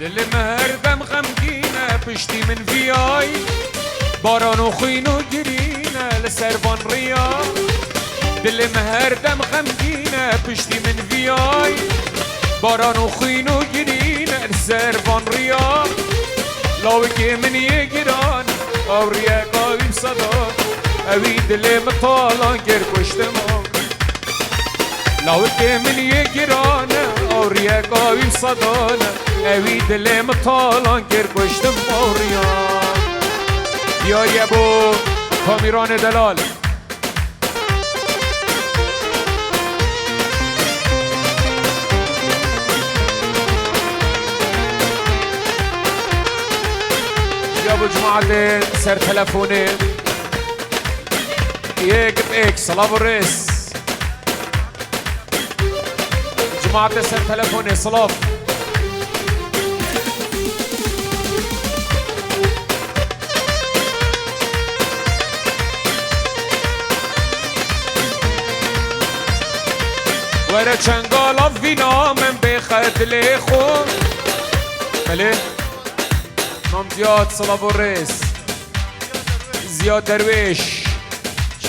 دل مهردم غمگینه پشتی من ویای باران و خوین و گرینه لسروان ریا دل مهردم غمگینه پشتی من ویای باران و خوین و گرینه لسروان ریا لاوکی من یگران او ریا قاویم صدان اوی دل مطالان گر کشتم لاوکی من یگران او ریا قاویم صدان اوی دل مطالان گر کشتم او ریا یا یبو کامیران دلال یا بو جماعت سر تلفونه یک بیک صلاة الرئيس جماعت سر تلفونه صلاة ورا چنگالا فينا من بخد لخو بله نام زياد صلاة الرئيس زياد درويش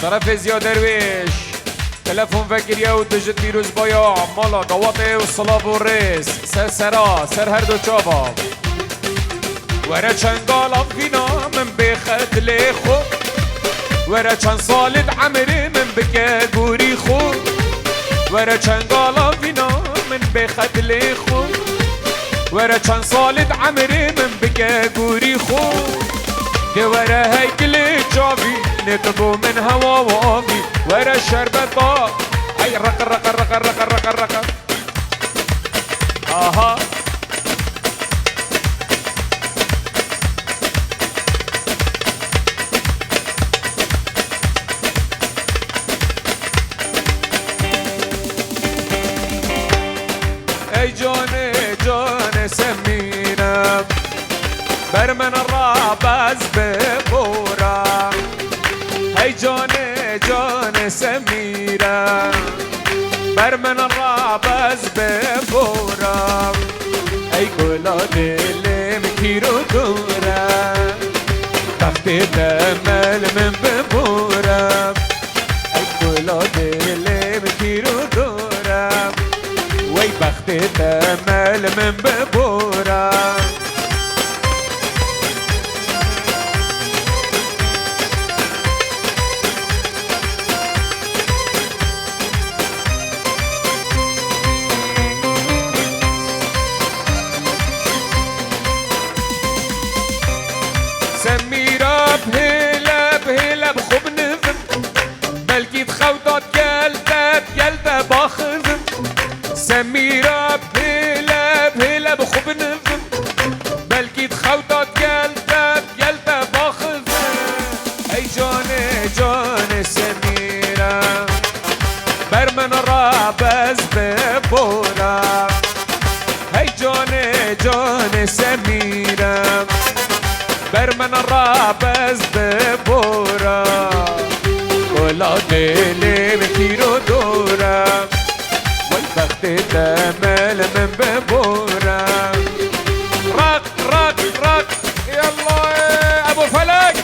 طرف زياد درويش تلفون فكريا ودجت بيروز بايا مالا قواطي وصلاة الرئيس سر سرا سر هر دو چابا ورا چنگالا فينا من بخد لخو ورا چند سالت عمري من بكا گوري خو ورا چنگالا فينا من بخد لخو ورا چند سالت عمري من بكا گوري خو که ورا هيكل جافي نتبو من هوا وافي ورا الشربتا اي رق رق رق رق رق رق اها ای جان سمینم بر من رابز ببورم ای جان سمیرم بر من رابز ببورم ای گلا دلم کیرو دورم وقتی دمل من ببورم ای گلا دلم کیرو دورم وی وقتی دمل من ببورم سميرة بهلا بهلا بخوب نظم بلكي تخوضت قلبت باخذم سميرة بهلا بهلا بخوب نظم بلكي تخوضت قلبت باخذم اي جان سميرة برمن رابز ببورا اي جان سميرة برمن رابز ببورا ولا دلی بکیرو دورم والبخت دمل من ببورم رق رق رق يلا ابو فلك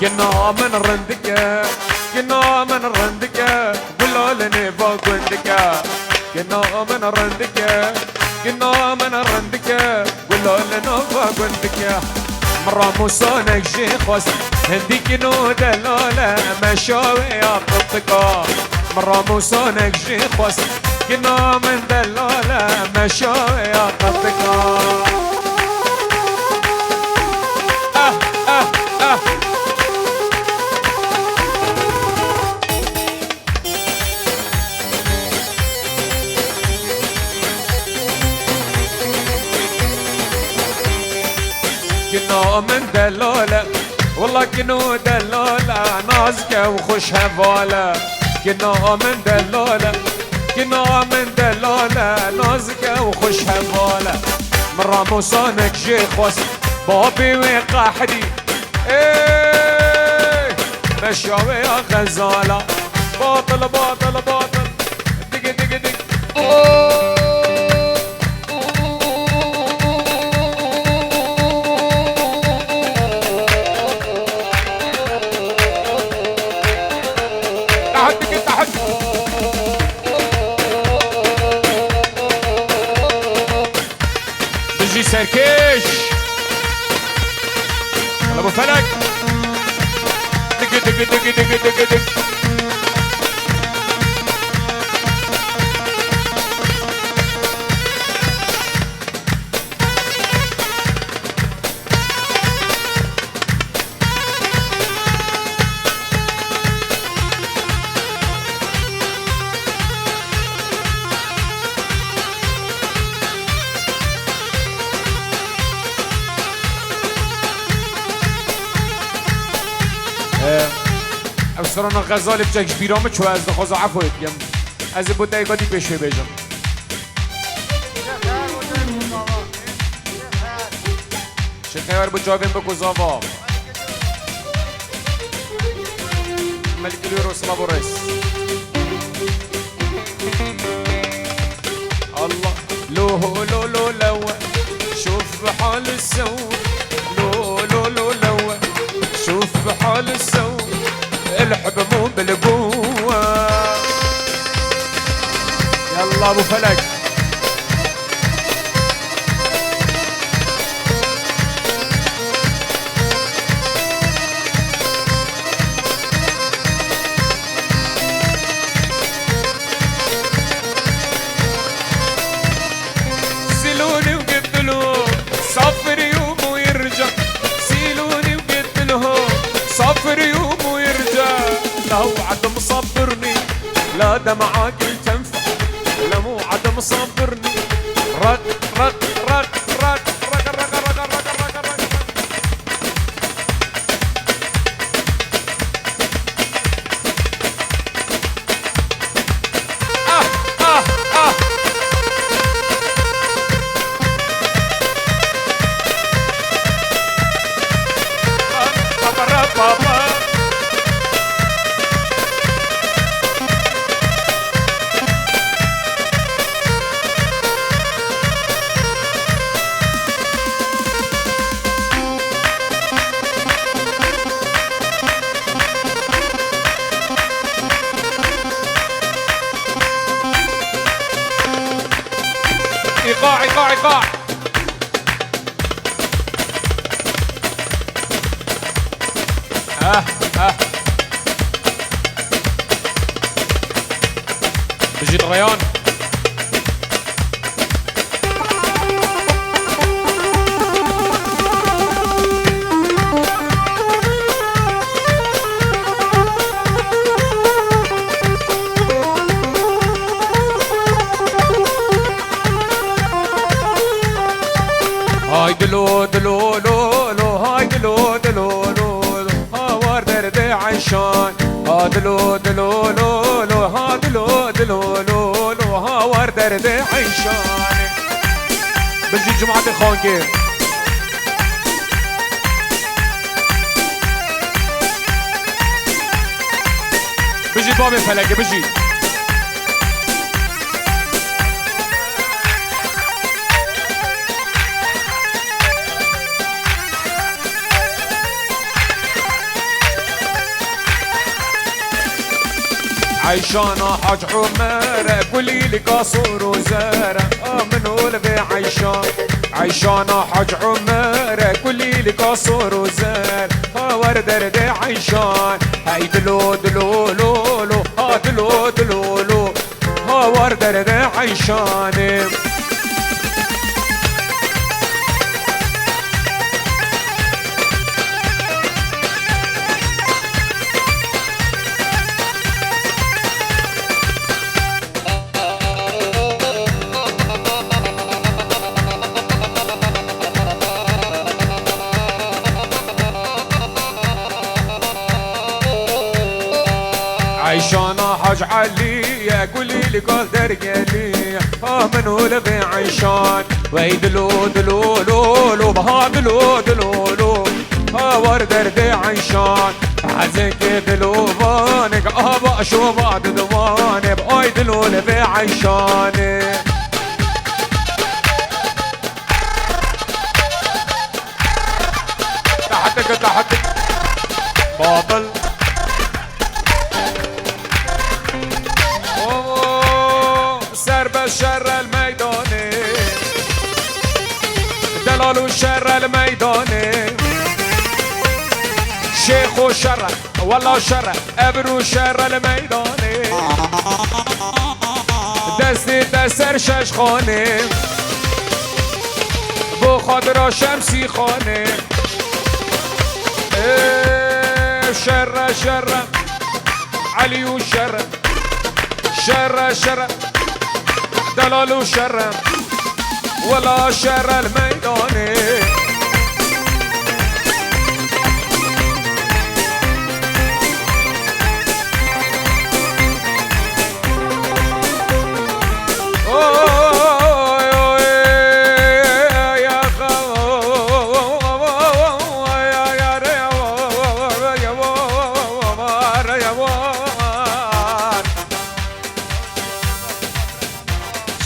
كنا من رندكة كنا من رندكة ولا لنبا قندكة كنا من رندكة كنا من رندكة ولا لنبا قندكة مرة موسانك شيخوس هنديك نو دلالة مشاوي أطبقا مرة موسانك شيخوس كنا من دلالة مشاوي أطبقا كنا من دلالة والله كنو دلالة نازكة وخش هفالة كنا من دلالة كنا من دلالة نازكة وخش هفالة من راموسانك شيخ وس بابي وقحدي ايه مشاوي يا غزالة باطل باطل باطل دق دق دق سركش يلا ابو فلك دق دق دق دق دق دق افسران غزالی بچکش بیرامه چو از دخواز عفو اتگم از بود دقیقاتی بشه بیجم چه خیور بود جاوین بکو زاوا ملکی روی رسول ابو رئیس الله لو لو لو لو شوف بحال السو لو لو لو لو شوف بحال السو الحب مو بالقوة يلا ابو فلك سيلوني وقتلوه صفر يوم ويرجع سيلوني وقتلوه صفر يوم لا هو عدم صبرني لا دمعك تنفع لا مو عدم صبرني رق رق رق رق رق رق رق رق رق رق بابا ايقاع ايقاع ايقاع بيجي الريان هاي دلو دلو لو لو هاي دلو دلو لو هاور درد عشان ها دلو دلو لو لو ها دلو دلو لو لو هاور درد عشان بجي جماعة الخونكي بجي بابي فلقي بجي عيشانا حاج عمر كلي لي قصور وزارة منو لبي عيشان عيشانا حاج عمر كلي لي قصور وزارة ورد رد عيشان هاي دلو دلو لو لو ها دلو دلو لو ها ورد رد عيشان عيشانا حاج علي يا كلي لكل درقلي منو لغي عيشان ويدلو دلو لو لو بها دلو دلو لو وردردي عيشان عزك دلو بانك ابا شو بعد دواني باي دلو لغي عيشان تحتك تحتك باطل شر الميداني دلال شر الميداني شيخ شر والله شر ابرو شر الميداني دستي تسر ششخاني بو خاطر شمسي خاني شر شر علي وشر شر شر دلال شر ولا شر الميداني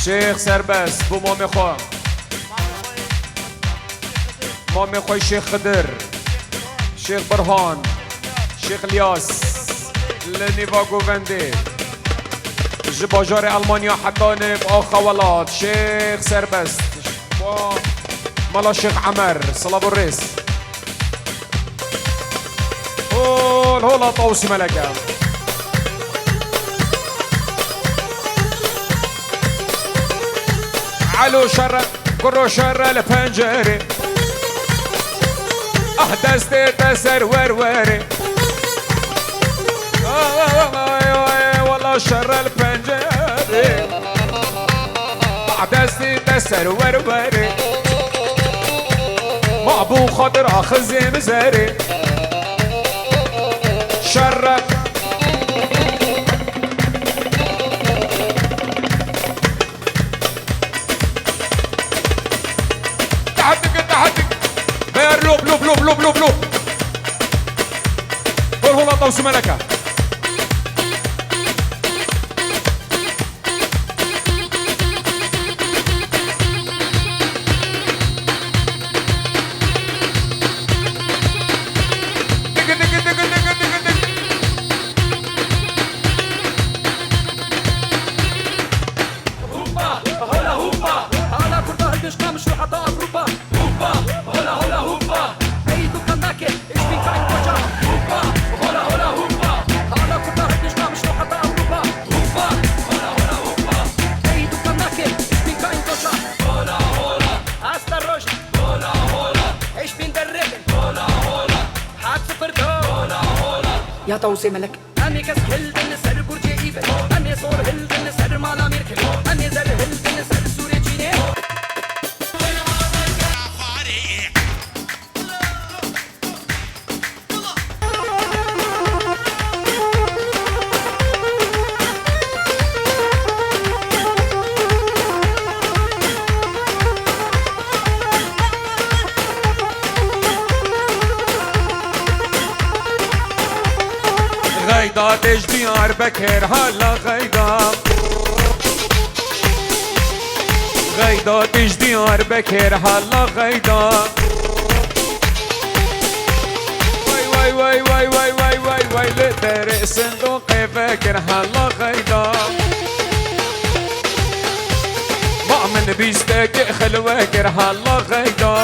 شيخ سربس بو مامي خو مامي خوي شيخ خضر شيخ برهان شيخ الياس لنيفا جوفندي جباجار ألمانيا حتى نب أخوالات شيخ سربس مالا شيخ عمر صلاة الرئيس هولا طوسي ملكة علو شر كرو شر البنجري دستي تسر وروري والله شر البنجري دستي تسر وروري ما ابو خضر اخذ مزاري شر لوب لوب لوب لوب لوب لوب قول هلا طوس ملكة دق دق دق دق دق دق هوبا هلا هوبا هلا كرة الدشقة مش حتى أوروبا هوبا هلا هلا هوبا أيدو كناكي إيش بين كاين وجا هوبا هلا هلا هوبا هلا كرة الدشقة مش حتى أوروبا هوبا هلا هلا هوبا أيدو كناكي إيش بين كاين وجا هلا هلا أستر رشد هلا هلا إيش بين دربن هلا هلا حاد سفر دو هلا هلا يا طوسي ملك أمي كس هلدن سر برج إيفل أمي صور هلدن سر مالا ميركل أمي زر هلدن سر سوري جيني غيدا ديار بكر هلا غيدا غيدا ديار بكر هلا غيدا واي واي واي واي واي واي واي لدرق صندوق فكر هلا غيدا مأمن بيستك خلوكر هلا غيدا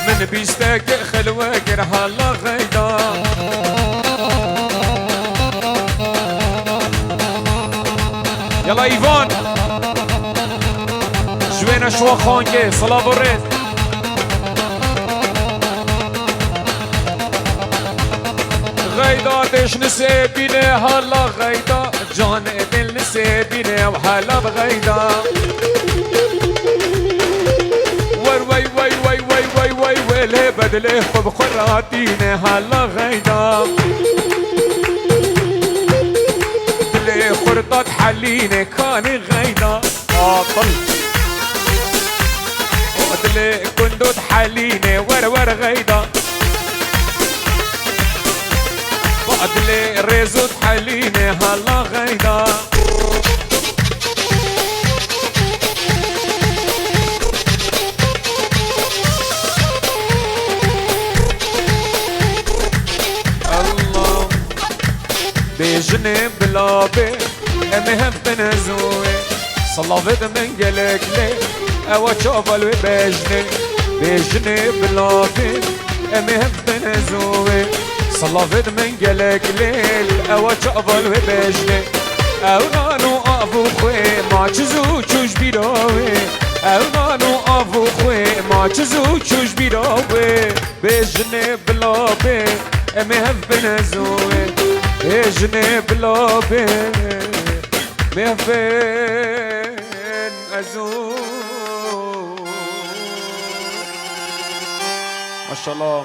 من بيستك خلوكر هلا غيدا يلا ايفان جوينا شو خانكي صلاة بريد غيدا ديش نسيبيني هلا غيدا جان دل نسيبيني وهلا بغيدا وي وي وي وي وي وي وي وله بدله خب خراتينه هلا غيدا دلي خرطات حلينه كان غيدا طل دلي كندوت حلينه ور غيدا دلي ريزوت حلينه هلا غيدا بجنب بلابي امهم بنزوي صلافت من قلق لي او تشوفل بجنب بجنب بلابي امهم بنزوي صلافت من قلق ليل او تشوفل بجنب او نانو افو خوي ما تشزو تشوش بيراوي او نانو افو خوي ما تشزو تشوش بيراوي بجنب بلابي امهم بنزوي اجنب لابين مهفين ازور ما شاء الله.